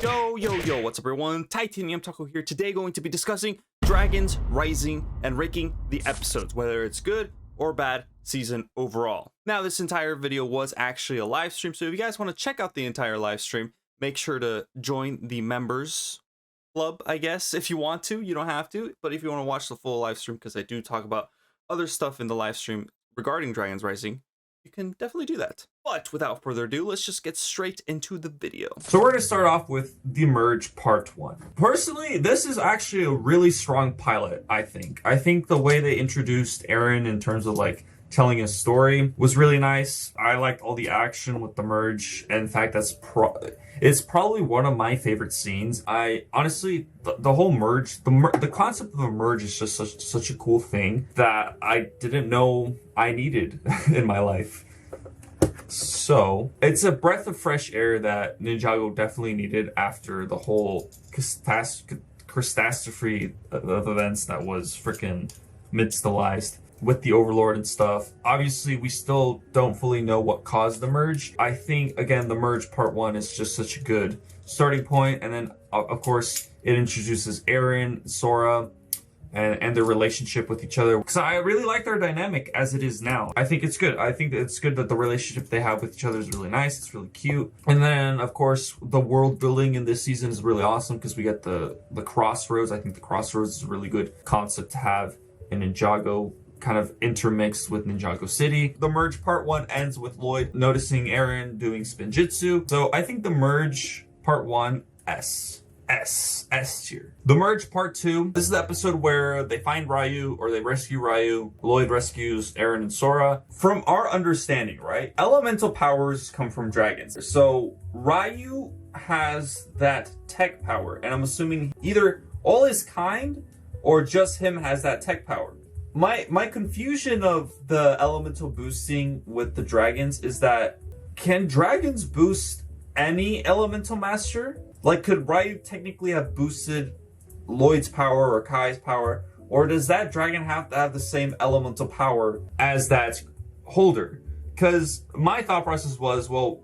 Yo, what's up everyone? Titanium Taco here. Today going to be discussing Dragons Rising and ranking the episodes, whether it's good or bad season overall. Now, this entire video was actually a live stream, so if you guys want to check out the entire live stream, make sure to join the members club, I guess, if you want to. You don't have to, but if you want to watch the full live stream, because I do talk about other stuff in the live stream regarding Dragons Rising, you can definitely do that. But without further ado, let's just get straight into the video. So we're going to start off with The Merge Part 1. Personally, this is actually a really strong pilot, I think. I think the way they introduced Eren in terms of like telling his story was really nice. I liked all the action with the merge. In fact, it's probably one of my favorite scenes. I honestly, the whole merge, the concept of the merge is just such a cool thing that I didn't know I needed in my life. So it's a breath of fresh air that Ninjago definitely needed after the whole catastrophe of events that was freaking mid-stylized with the Overlord and stuff. Obviously, we still don't fully know what caused the merge. I think, again, the merge part 1 is just such a good starting point. And then, of course, it introduces Eren, Sora, and their relationship with each other. Because I really like their dynamic as it is now. I think it's good. I think it's good that the relationship they have with each other is really nice. It's really cute. And then, of course, the world building in this season is really awesome because we get the crossroads. I think the crossroads is a really good concept to have in Ninjago, kind of intermixed with Ninjago City. The merge part 1 ends with Lloyd noticing Eren doing spinjitzu. So I think the merge part 1, S tier. The merge part 2, this is the episode where they find Ryu, or they rescue Ryu. Lloyd rescues Eren and Sora. From our understanding, right, elemental powers come from dragons. So Ryu has that tech power, and I'm assuming either all his kind or just him has that tech power. My confusion of the elemental boosting with the dragons is that, can dragons boost any elemental master? Like, could Ryu technically have boosted Lloyd's power or Kai's power? Or does that dragon have to have the same elemental power as that holder? Because my thought process was, well,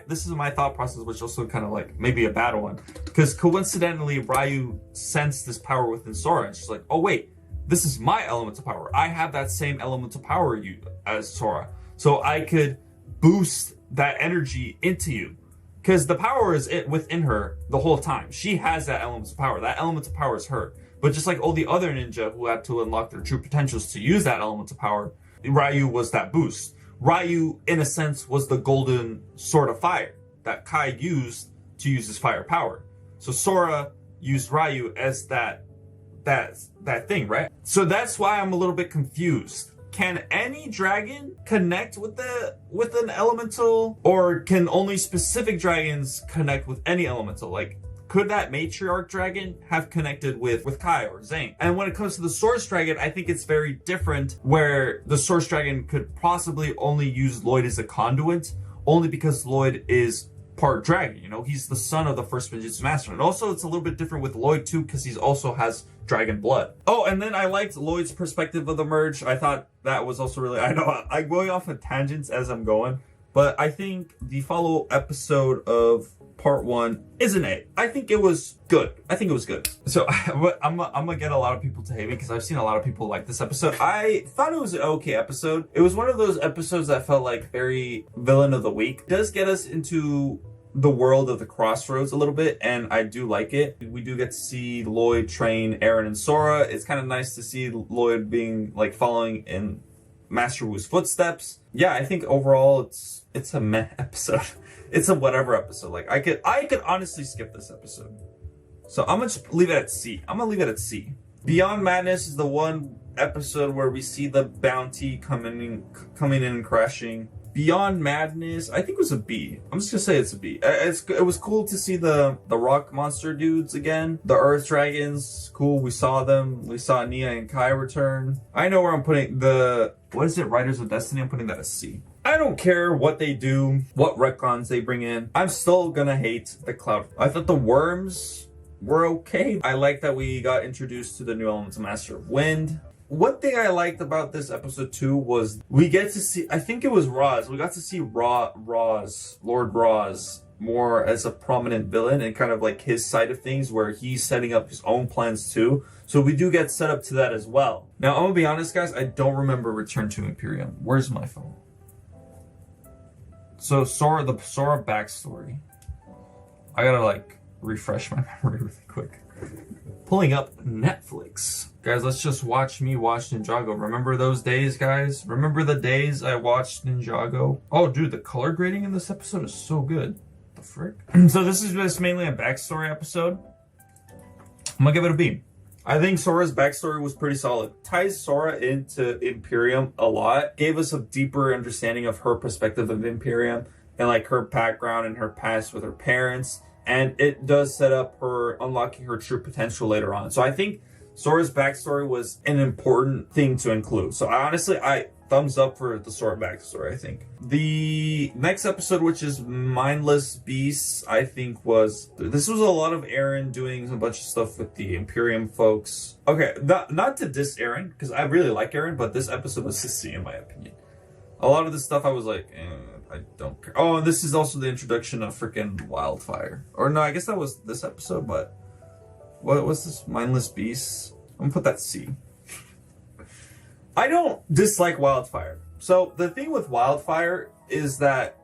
this is my thought process, which also kind of like maybe a bad one. Because coincidentally, Ryu sensed this power within Sora, and she's like, oh wait, this is my elemental power. I have that same elemental power as Sora. So I could boost that energy into you. Because the power is within her the whole time. She has that elemental power. That elemental power is her. But just like all the other ninja who had to unlock their true potentials to use that elemental power, Ryu was that boost. Ryu, in a sense, was the golden sword of fire that Kai used to use his fire power. So Sora used Ryu as that thing, right? So that's why I'm a little bit confused. Can any dragon connect with an elemental, or can only specific dragons connect with any elemental? Like, could that matriarch dragon have connected with Kai or Zane? And when it comes to the source dragon, I think it's very different, where the source dragon could possibly only use Lloyd as a conduit, only because Lloyd is part dragon. You know, he's the son of the first Spinjitzu master. And also it's a little bit different with Lloyd too, because he also has dragon blood. Oh, and then I liked Lloyd's perspective of the merge. I thought that was also really, I know I'm going off on tangents as I'm going, but I think the follow episode of part 1 is an A. I think it was good. So I'm gonna get a lot of people to hate me because I've seen a lot of people like this episode. I thought it was an okay episode. It was one of those episodes that felt like very villain of the week. It does get us into the world of the crossroads a little bit, and I do like it. We do get to see Lloyd train Eren and Sora. It's kind of nice to see Lloyd being like following in Master Wu's footsteps. Yeah, I think overall it's a meh episode. It's a whatever episode. Like I could honestly skip this episode. So I'm gonna just leave it at C. Beyond Madness is the one episode where we see the bounty coming in and crashing. Beyond Madness, I think it was a B. I'm just gonna say it's a B. It was cool to see the rock monster dudes again. The earth dragons, cool. We saw them. We saw Nia and Kai return. I know where I'm putting Riders of Destiny? I'm putting that as C. I don't care what they do, what retcons they bring in. I'm still gonna hate the cloud. I thought the worms were okay. I like that we got introduced to the new Elemental Master of Wind. One thing I liked about this episode too was we get to see, I think it was Roz. We got to see Lord Roz more as a prominent villain and kind of like his side of things where he's setting up his own plans too. So we do get set up to that as well. Now, I'm gonna be honest, guys, I don't remember Return to Imperium. Where's my phone? So Sora, the Sora backstory. I gotta like refresh my memory really quick. Pulling up Netflix. Guys, let's just watch me watch Ninjago. Remember those days, guys? Remember the days I watched Ninjago? Oh, dude, the color grading in this episode is so good. The frick? So this is just mainly a backstory episode. I'm gonna give it a B. I think Sora's backstory was pretty solid. Ties Sora into Imperium a lot. Gave us a deeper understanding of her perspective of Imperium and like her background and her past with her parents. And it does set up her unlocking her true potential later on. So I think Sora's backstory was an important thing to include. So I thumbs up for the Sora backstory, I think. The next episode, which is Mindless Beasts, I think this was a lot of Eren doing a bunch of stuff with the Imperium folks. Okay, not to diss Eren, because I really like Eren, but this episode was sissy in my opinion. A lot of the stuff I was like, I don't care. Oh, and this is also the introduction of freaking Wildfire. Or no, I guess that was this episode, but what was this? Mindless Beasts? I'm gonna put that C. I don't dislike Wildfire. So the thing with Wildfire is that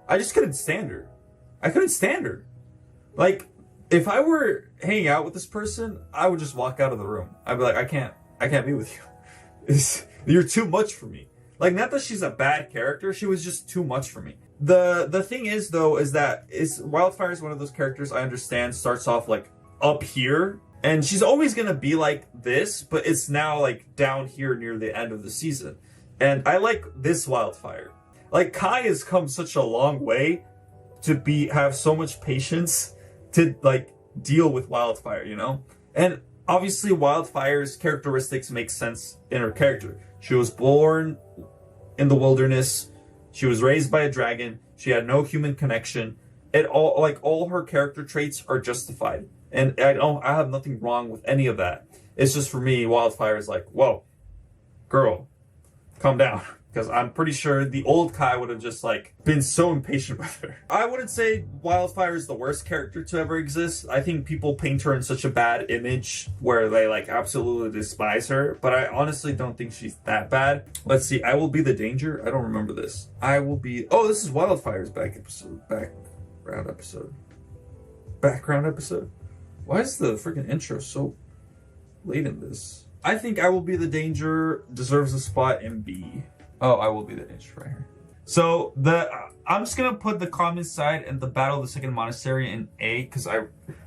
I just couldn't stand her. I couldn't stand her. Like, if I were hanging out with this person, I would just walk out of the room. I'd be like, I can't be with you. You're too much for me. Like, not that she's a bad character, she was just too much for me. The thing is, though, is that Wildfire is one of those characters I understand starts off, like, up here, and she's always gonna be like this, but it's now, like, down here near the end of the season. And I like this Wildfire. Like, Kai has come such a long way to have so much patience to, like, deal with Wildfire, you know? And obviously, Wildfire's characteristics make sense in her character. She was born in the wilderness. She was raised by a dragon. She had no human connection. All her character traits are justified. And I have nothing wrong with any of that. It's just for me, Wildfire is like, whoa, girl, calm down. Because I'm pretty sure the old Kai would have just like been so impatient with her. I wouldn't say Wildfire is the worst character to ever exist. I think people paint her in such a bad image where they like absolutely despise her. But I honestly don't think she's that bad. Let's see. I Will Be the Danger. I don't remember this. I Will Be. Oh, this is Wildfire's background episode. Why is the freaking intro so late in this? I think I Will Be the Danger deserves a spot in B. Oh, I Will Be the Danger right here. So I'm just gonna put the common side and the Battle of the Second Monastery in A because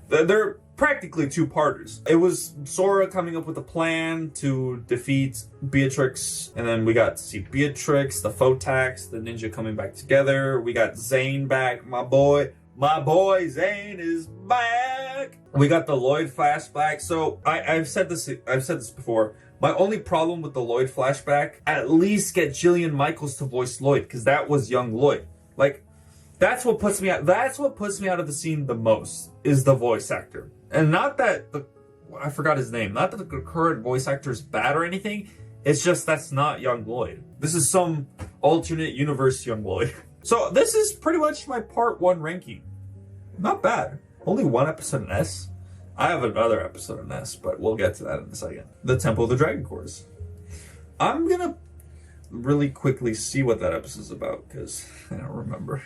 they're practically two-parters. It was Sora coming up with a plan to defeat Beatrix, and then we got to see Beatrix, the Photax, the ninja coming back together. We got Zane back, my boy Zane is back. We got the Lloyd flashback. So I've said this before. My only problem with the Lloyd flashback, at least get Jillian Michaels to voice Lloyd, because that was young Lloyd. Like, that's what puts me out of the scene the most, is the voice actor. And not that I forgot his name. Not that the current voice actor is bad or anything. It's just that's not young Lloyd. This is some alternate universe young Lloyd. So this is pretty much my part 1 ranking. Not bad. Only one episode in S. I have another episode in S, but we'll get to that in a second. The Temple of the Dragon Cores. I'm gonna really quickly see what that episode's about, because I don't remember.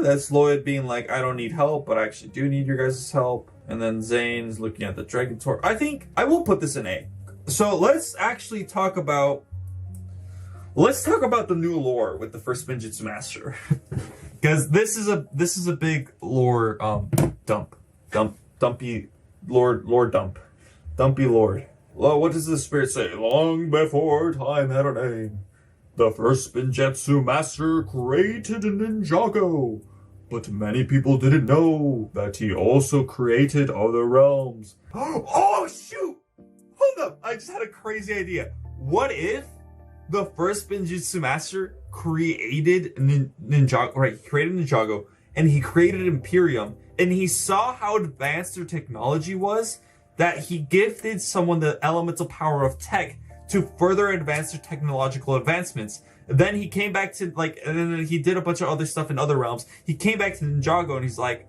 That's Lloyd being like, I don't need help, but I actually do need your guys' help. And then Zane's looking at the Dragon Tor. I think I will put this in A. So let's actually talk about the new lore with the first Ninjutsu Master. Because this is a big lore dumpy lord. Well, what does the spirit say? Long before time had a name, the first Ninjutsu Master created Ninjago. But many people didn't know that he also created other realms. Oh shoot! Hold up! I just had a crazy idea. What if the first Ninjutsu Master created Ninjago, right? He created Ninjago, and he created Imperium, and he saw how advanced their technology was, that he gifted someone the elemental power of tech to further advance their technological advancements. Then he came back to like, and then he did a bunch of other stuff in other realms. He came back to Ninjago and he's like,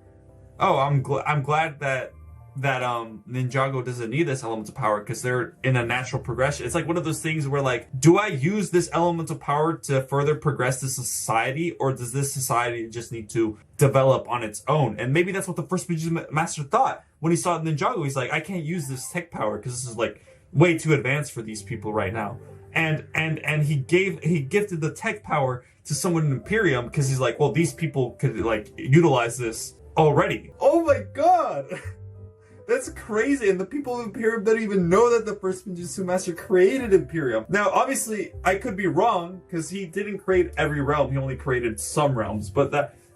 "Oh, I'm glad that Ninjago doesn't need this element of power because they're in a natural progression." It's like one of those things where like, do I use this element of power to further progress this society, or does this society just need to develop on its own? And maybe that's what the first Ninja Master thought when he saw Ninjago. He's like, I can't use this tech power because this is like way too advanced for these people right now. And he gifted the tech power to someone in Imperium because he's like, well, these people could like utilize this already. Oh my god. That's crazy, and the people of Imperium don't even know that the first Ninjutsu Master created Imperium. Now, obviously, I could be wrong, because he didn't create every realm, he only created some realms, but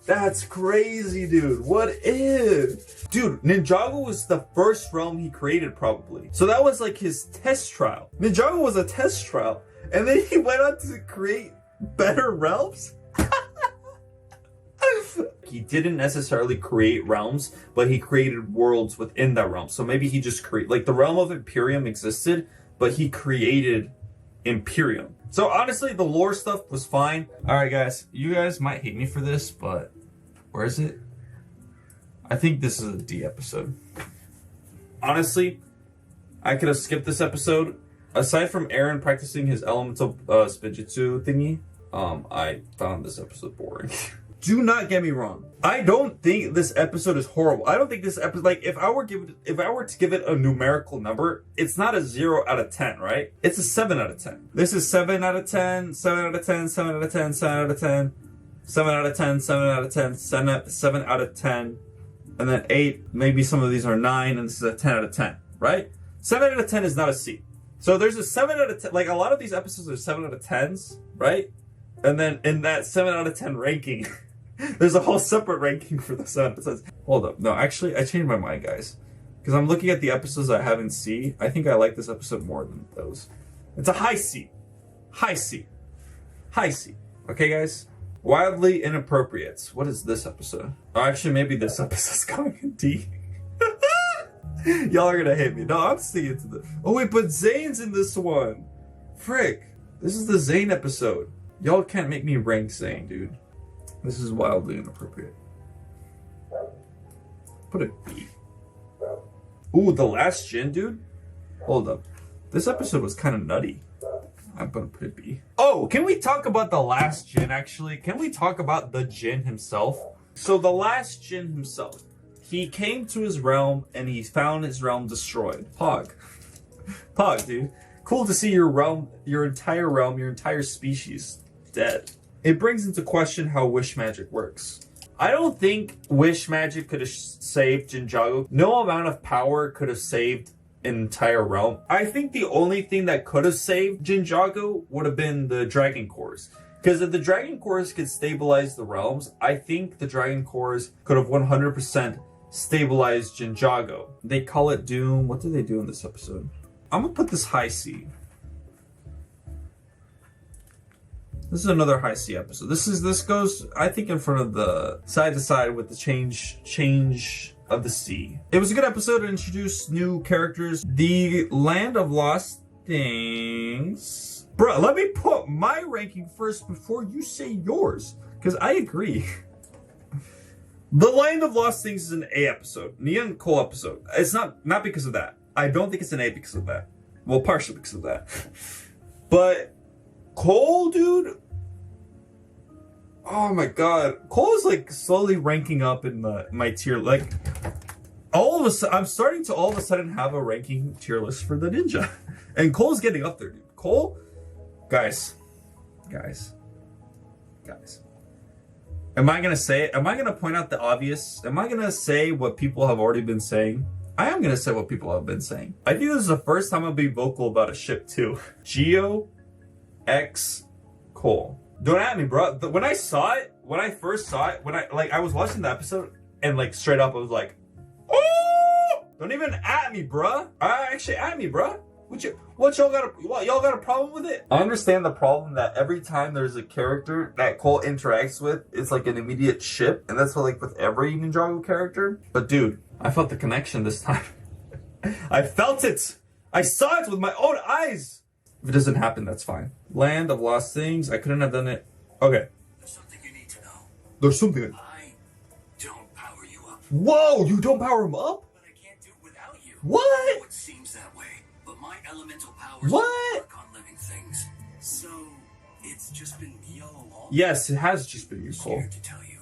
that's crazy, dude. What if? Dude, Ninjago was the first realm he created, probably. So that was like his test trial. Ninjago was a test trial, and then he went on to create better realms? He didn't necessarily create realms, but he created worlds within that realm. So maybe he just created, like the realm of Imperium existed, but he created Imperium. So honestly, the lore stuff was fine. All right, guys, you guys might hate me for this, but where is it? I think this is a D episode. Honestly, I could have skipped this episode. Aside from Aaron practicing his elemental spinjitzu thingy, I found this episode boring. Do not get me wrong. I don't think this episode is horrible. I don't think this episode, like, if I were to give it a numerical number, it's not a 0 out of 10, right? It's a 7 out of 10. This is 7 out of 10, 7 out of 10, 7 out of 10, 7 out of 10, 7 out of 10, 7 out of 10, 7 out of 10, and then 8. Maybe some of these are 9, and this is a 10 out of 10, right? 7 out of 10 is not a C. So there's a 7 out of 10, like a lot of these episodes are 7 out of 10s, right? And then in that 7 out of 10 ranking, there's a whole separate ranking for the 7 episodes. Hold up. No, actually, I changed my mind, guys. Because I'm looking at the episodes I haven't seen. I think I like this episode more than those. It's a high C. High C. High C. Okay, guys? Wildly inappropriate. What is this episode? Oh, actually, maybe this episode's coming in D. Y'all are gonna hate me. No, I'm sticking to the... Oh, wait, but Zane's in this one. Frick. This is the Zane episode. Y'all can't make me rank Zane, dude. This is wildly inappropriate. Put a B. Ooh, the last Jin, dude? Hold up. This episode was kind of nutty. I'm gonna put a B. Oh, can we talk about the last Jin, actually? Can we talk about the Jin himself? So the last Jin himself, he came to his realm and he found his realm destroyed. Pog. Pog, dude. Cool to see your realm, your entire species dead. It brings into question how wish magic works. I don't think wish magic could have saved Ninjago. No amount of power could have saved an entire realm. I think the only thing that could have saved Ninjago would have been the Dragon Cores. Because if the Dragon Cores could stabilize the realms, I think the Dragon Cores could have 100% stabilized Ninjago. They call it Doom. What do they do in this episode? I'm gonna put this high C. This is another high C episode. This goes, I think, in front of the side to side with the change of the C. It was a good episode to introduce new characters. The Land of Lost Things. Bro, let me put my ranking first before you say yours, because I agree. The Land of Lost Things is an A episode. Nia and Cole episode. It's not because of that. I don't think it's an A because of that. Well, partially because of that. But Cole, dude. Oh my god. Cole is like slowly ranking up in my tier. Like, all of a sudden, I'm starting to all of a sudden have a ranking tier list for the ninja. And Cole's getting up there, dude. Cole, guys. Am I gonna point out the obvious? Am I gonna say what people have already been saying? I am gonna say what people have been saying. I think this is the first time I'll be vocal about a ship too. Geo X Cole. Don't at me, bro. When I first saw it, I was watching the episode and like straight up I was like, oh! Don't even at me, bro. Actually at me, bro. What y'all got a problem with it? I understand the problem that every time there's a character that Cole interacts with, it's like an immediate ship, and that's what, like with every Ninjago character. But dude, I felt the connection this time. I felt it. I saw it with my own eyes. If it doesn't happen, that's fine. Land of Lost Things. I couldn't have done it. Okay. There's something you need to know. There's something. I don't power you up. Whoa, you don't power him up? But I can't do it without you. What? It seems that way. But my elemental powers What? work on living things. So it's just been me all along. Yes, it has just been you, Cole. Scared to tell you.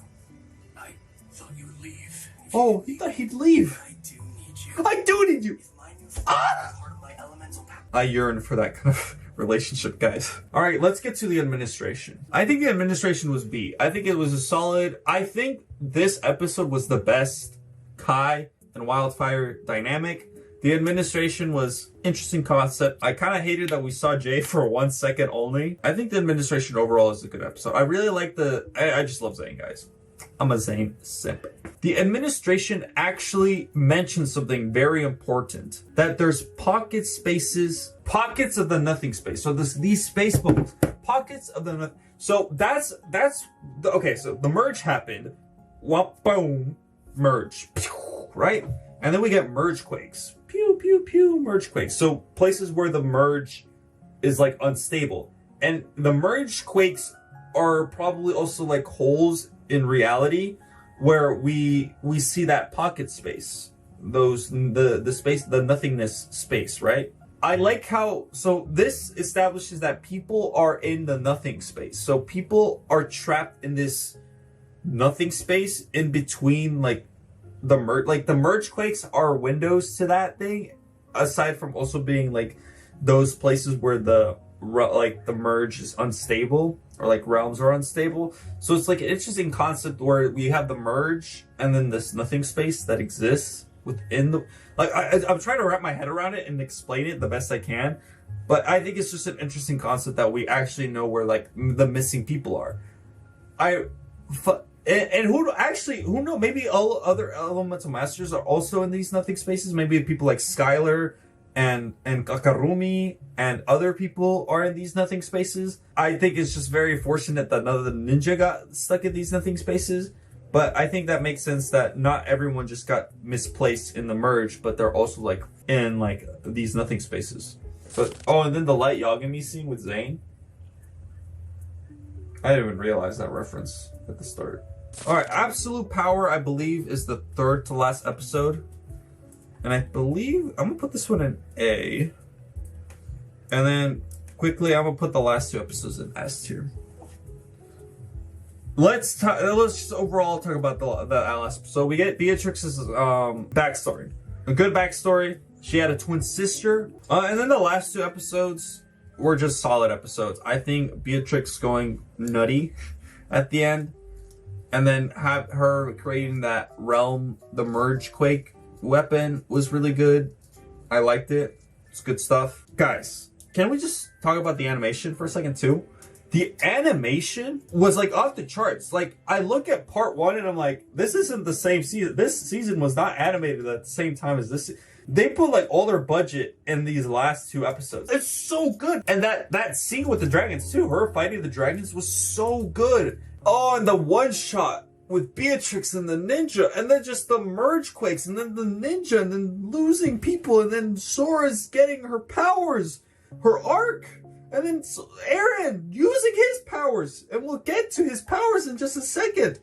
I thought you would leave. Oh, he thought he'd leave. I do need you. I do need you. If my new friend part of my elemental power. I yearn for that kind of relationship, guys. All right, let's get to the administration. I think the administration was B. I think it was a solid. I think this episode was the best Kai and Wildfire dynamic. The administration was interesting concept. I kind of hated that we saw Jay for 1 second only. I think the administration overall is a good episode. I really like I just love Zane, guys. I'm a Zane simp. The administration actually mentioned something very important, that there's pockets of the nothing space. So these space bubbles, pockets of the nothing. So okay. So the merge happened. Whop, boom, merge, right? And then we get merge quakes. Pew, pew, pew, merge quakes. So places where the merge is like unstable. And the merge quakes are probably also like holes in reality where we see that pocket space. The space, the nothingness space, right? I like how, so this establishes that people are in the nothing space. So people are trapped in this nothing space in between like the merge quakes are windows to that thing, aside from also being like those places where the merge is unstable, or like realms are unstable. So it's like an interesting concept where we have the merge and then this nothing space that exists within the, like I'm trying to wrap my head around it and explain it the best I can, but I think it's just an interesting concept that we actually know where like the missing people are. And who knows, maybe all other elemental masters are also in these nothing spaces. Maybe people like Skylar and Kakarumi and other people are in these nothing spaces. I think it's just very fortunate that none of the ninja got stuck in these nothing spaces. But I think that makes sense that not everyone just got misplaced in the merge, but they're also like in like these nothing spaces. But and then the Light Yagami scene with Zane. I didn't even realize that reference at the start. All right, Absolute Power, I believe, is the third to last episode. And I believe I'm gonna put this one in A. And then quickly, I'm gonna put the last two episodes in S tier. Let's just overall talk about the last. So we get Beatrix's backstory, a good backstory. She had a twin sister, and then the last two episodes were just solid episodes. I think Beatrix going nutty at the end, and then have her creating that realm, the merge quake weapon was really good. I liked it. It's good stuff. Guys, can we just talk about the animation for a second too? The animation was like off the charts. Like I look at part one and I'm like, this isn't the same season. This season was not animated at the same time as this. They put like all their budget in these last two episodes. It's so good. And that scene with the dragons too, her fighting the dragons was so good. Oh, and the one shot with Beatrix and the ninja, and then just the merge quakes, and then the ninja, and then losing people, and then Sora's getting her powers, her arc, and then Aaron using his powers, and we'll get to his powers in just a second.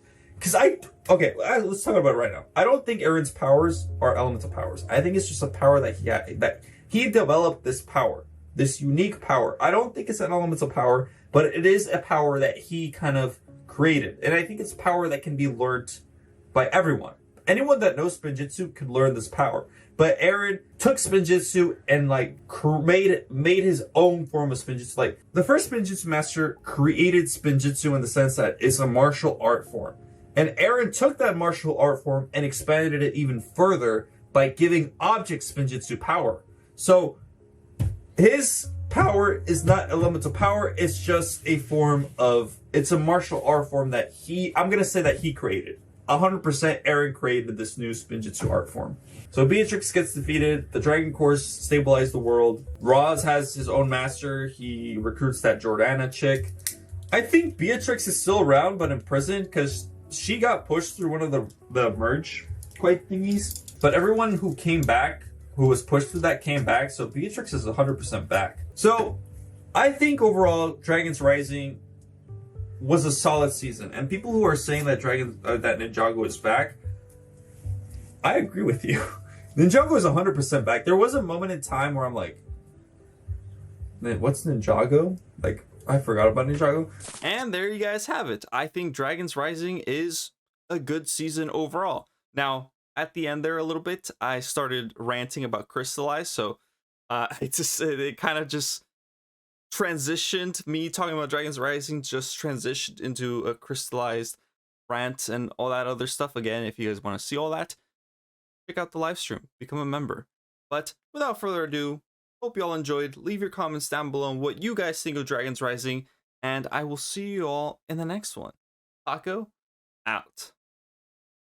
Let's talk about it right now. I don't think Aaron's powers are elemental powers. I think it's just a power that he developed this power, this unique power. I don't think it's an elemental power, but it is a power that he kind of created. And I think it's power that can be learned by everyone. Anyone that knows Spinjitzu could learn this power. But Aaron took Spinjitzu and like made his own form of Spinjitzu. Like the first Spinjitzu master created Spinjitzu in the sense that it's a martial art form. And Aaron took that martial art form and expanded it even further by giving object Spinjitzu power. So his power is not elemental power, it's just a form of, it's a martial art form that I'm gonna say that he created. 100% Aaron created this new Spinjitzu art form. So Beatrix gets defeated, the Dragon Course stabilized the world, Roz has his own master, he recruits that Jordana chick. I think Beatrix is still around but in prison because she got pushed through one of the merge quake thingies. But everyone who came back, who was pushed through that came back, so Beatrix is 100% back. So I think overall, Dragons Rising was a solid season, and people who are saying that that Ninjago is back, I agree with you. Ninjago is 100% back. There was a moment in time where I'm like, man, what's Ninjago? Like, I forgot about Ninjago. And there you guys have it. I think Dragons Rising is a good season overall. Now, at the end there a little bit, I started ranting about Crystallize, so it kind of just transitioned. Me talking about Dragons Rising just transitioned into a crystallized rant and all that other stuff. Again, if you guys want to see all that, check out the live stream, become a member. But without further ado, hope you all enjoyed. Leave your comments down below on what you guys think of Dragons Rising, and I will see you all in the next one. Taco out.